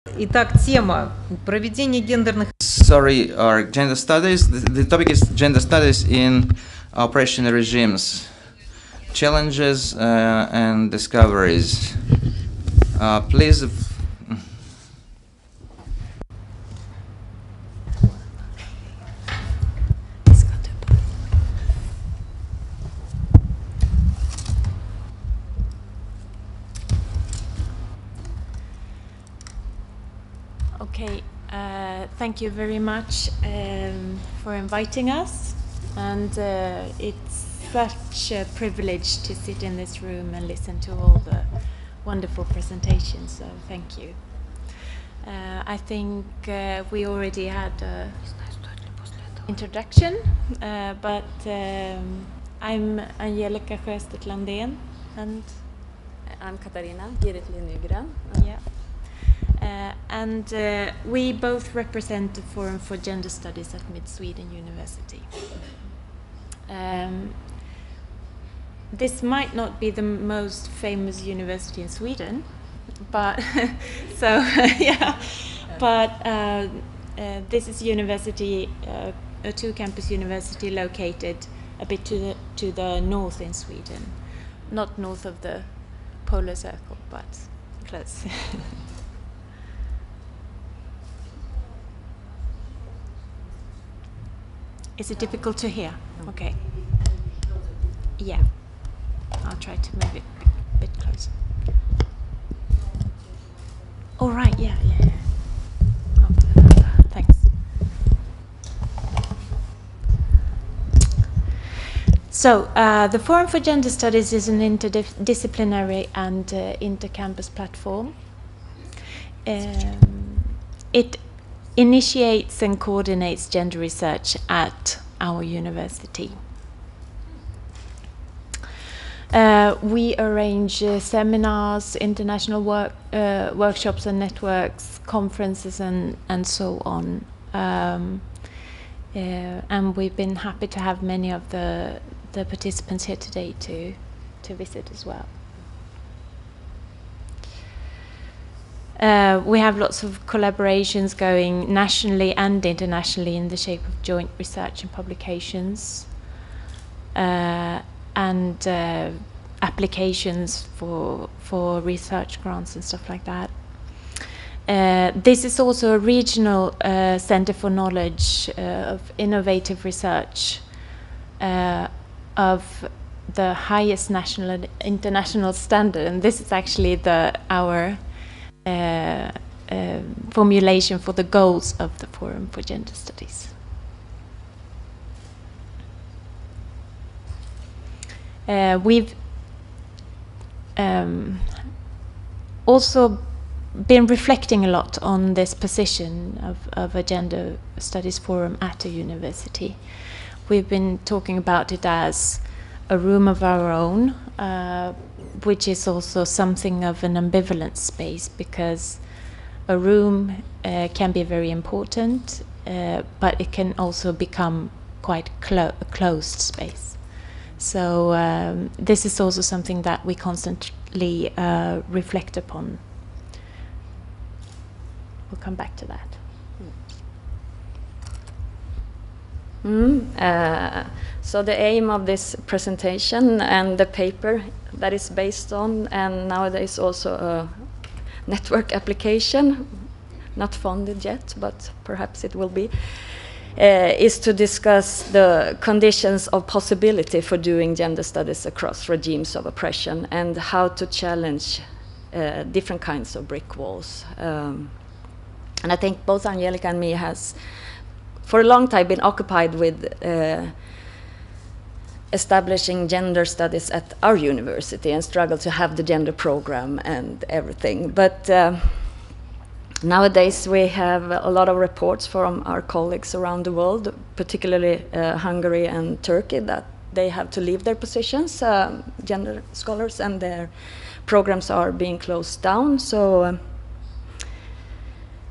Итак, тема проведения гендерных... Sorry, our gender studies. The topic is gender studies in oppression regimes, challenges and discoveries. Please. Okay, thank you very much for inviting us, and it's such a privilege to sit in this room and listen to all the wonderful presentations, so thank you. I think we already had an introduction, but I'm Angelika, Sjöstedt, Landén, and I'm Katarina, Giritli, Nygren. Yeah. And we both represent the Forum for Gender Studies at Mid-Sweden University. This might not be the most famous university in Sweden, but so yeah, but this is university, a two-campus university located a bit to the north in Sweden, not north of the polar circle, but close. Is it difficult to hear? Okay. Yeah. I'll try to move it a bit closer. All right, yeah. Oh, thanks. So, the Forum for Gender Studies is an interdisciplinary and inter-campus platform. It initiates and coordinates gender research at our university. We arrange seminars, international workshops and networks, conferences and so on. And we've been happy to have many of the participants here today to visit as well. We have lots of collaborations going nationally and internationally in the shape of joint research and publications, and applications for research grants and stuff like that. This is also a regional center for knowledge of innovative research of the highest national and international standard, and this is actually our formulation for the goals of the Forum for Gender Studies. We've also been reflecting a lot on this position of a gender studies forum at a university. We've been talking about it as a room of our own, which is also something of an ambivalent space, because a room can be very important, but it can also become quite a closed space. So this is also something that we constantly reflect upon. We'll come back to that. So the aim of this presentation and the paper that is based on, and nowadays also a network application, not funded yet, but perhaps it will be, is to discuss the conditions of possibility for doing gender studies across regimes of oppression and how to challenge different kinds of brick walls. And I think both Angelika and me has, for a long time, been occupied with establishing gender studies at our university and struggled to have the gender program and everything. But nowadays we have a lot of reports from our colleagues around the world, particularly Hungary and Turkey, that they have to leave their positions, gender scholars, and their programs are being closed down. So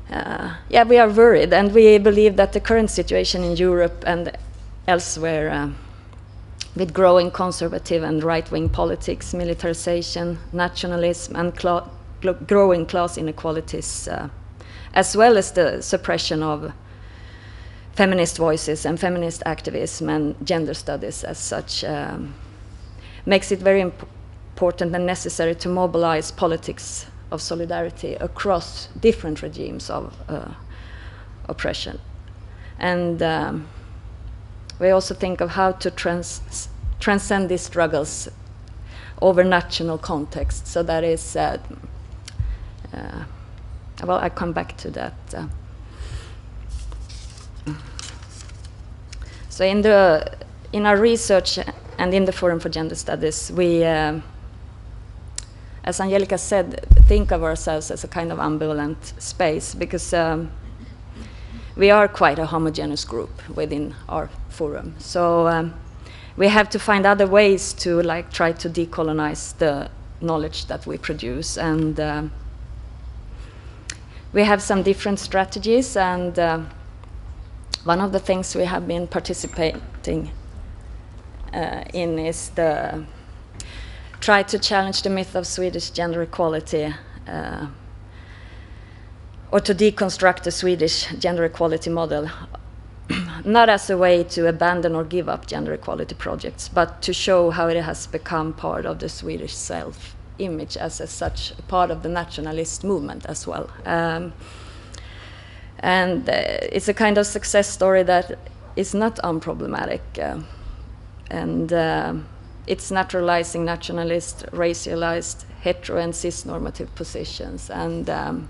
yeah, we are worried, and we believe that the current situation in Europe and elsewhere, with growing conservative and right-wing politics, militarization, nationalism, and growing class inequalities, as well as the suppression of feminist voices and feminist activism and gender studies as such, makes it very important and necessary to mobilize politics of solidarity across different regimes of oppression. And we also think of how to transcend these struggles over national context. So that is, well, I come back to that. So in our research and in the Forum for Gender Studies, we, as Angelika said, think of ourselves as a kind of ambivalent space, because we are quite a homogeneous group within our forum. So we have to find other ways to try to decolonize the knowledge that we produce, and we have some different strategies, and one of the things we have been participating in is the try to challenge the myth of Swedish gender equality, or to deconstruct the Swedish gender equality model, not as a way to abandon or give up gender equality projects, but to show how it has become part of the Swedish self-image as such a part of the nationalist movement as well. And it's a kind of success story that is not unproblematic, and it's naturalizing nationalist, racialized, hetero and cis-normative positions. And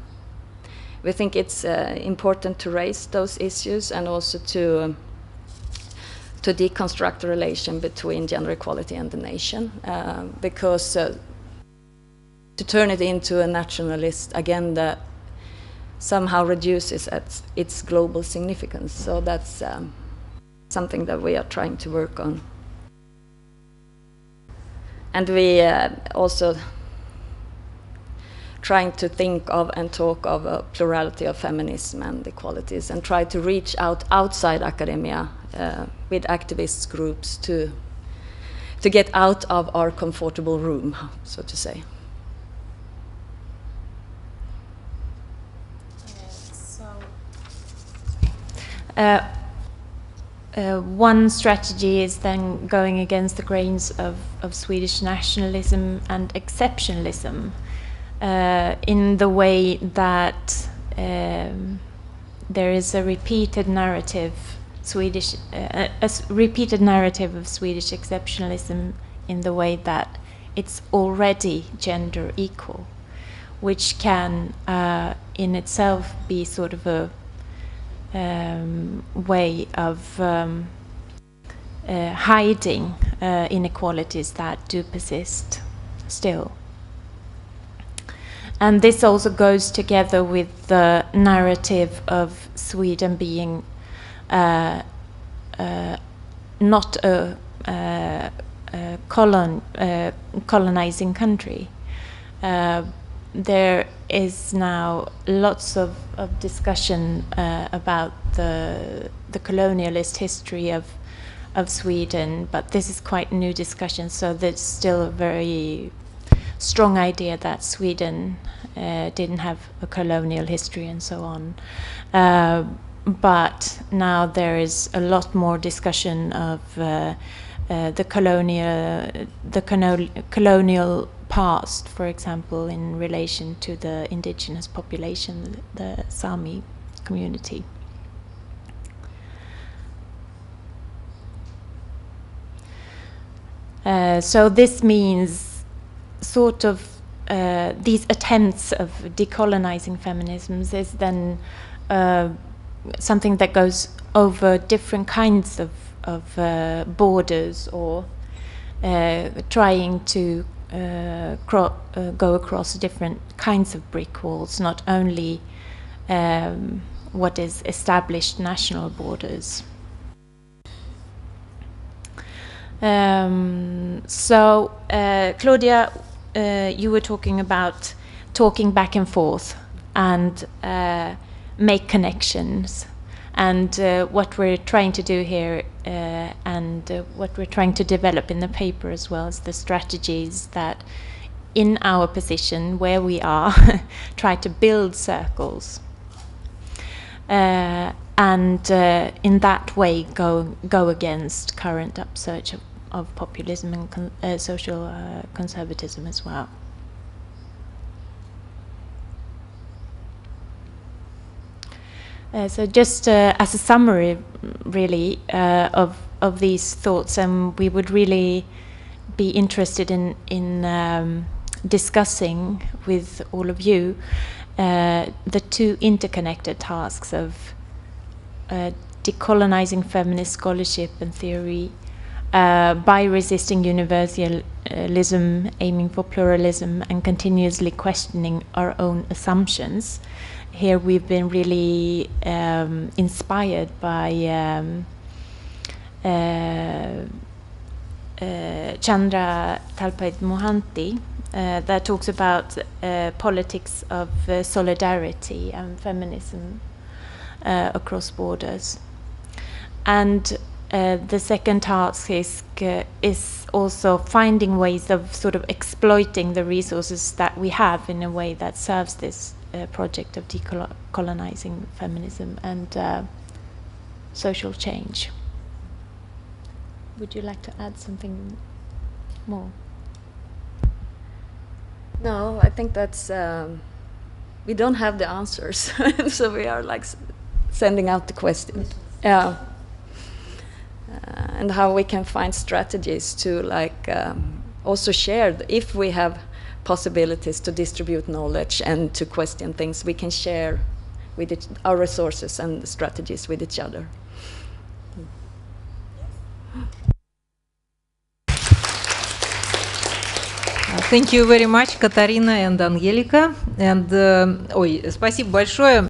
we think it's important to raise those issues, and also to deconstruct the relation between gender equality and the nation, because to turn it into a nationalist agenda somehow reduces its global significance. So that's something that we are trying to work on. And we also trying to think of and talk of a plurality of feminism and equalities, and try to reach out outside academia with activist groups to get out of our comfortable room, so to say. One strategy is then going against the grains of Swedish nationalism and exceptionalism, in the way that there is a repeated narrative, repeated narrative of Swedish exceptionalism, in the way that it's already gender equal, which can in itself be sort of a way of hiding inequalities that do persist still. And this also goes together with the narrative of Sweden being not a colonizing country. There is now lots of discussion about the colonialist history of Sweden, but this is quite new discussion, so there's still a very strong idea that Sweden didn't have a colonial history and so on. But now there is a lot more discussion of the colonial past, for example, in relation to the indigenous population, the Sami community. So this means sort of these attempts of decolonizing feminisms is then something that goes over different kinds of borders, or trying to go across different kinds of brick walls, not only what is established national borders. So Claudia, you were talking about talking back and forth and make connections, and what we're trying to do here and what we're trying to develop in the paper as well as the strategies that in our position where we are try to build circles and in that way go against current upsurge of populism and social conservatism as well. So just as a summary, really, of these thoughts, we would really be interested in discussing with all of you the two interconnected tasks of decolonizing feminist scholarship and theory by resisting universalism, aiming for pluralism, and continuously questioning our own assumptions. Here we've been really inspired by Chandra Talpait Mohanty that talks about politics of solidarity and feminism across borders. And the second task is also finding ways of sort of exploiting the resources that we have in a way that serves this project of decolonizing feminism and social change. Would you like to add something more? No, I think that's we don't have the answers, so we are like sending out the questions. Yeah, and how we can find strategies to like also share if we have possibilities to distribute knowledge and to question things, we can share with our resources and strategies with each other. Thank you very much, Katarina and Angelika. And, спасибо большое.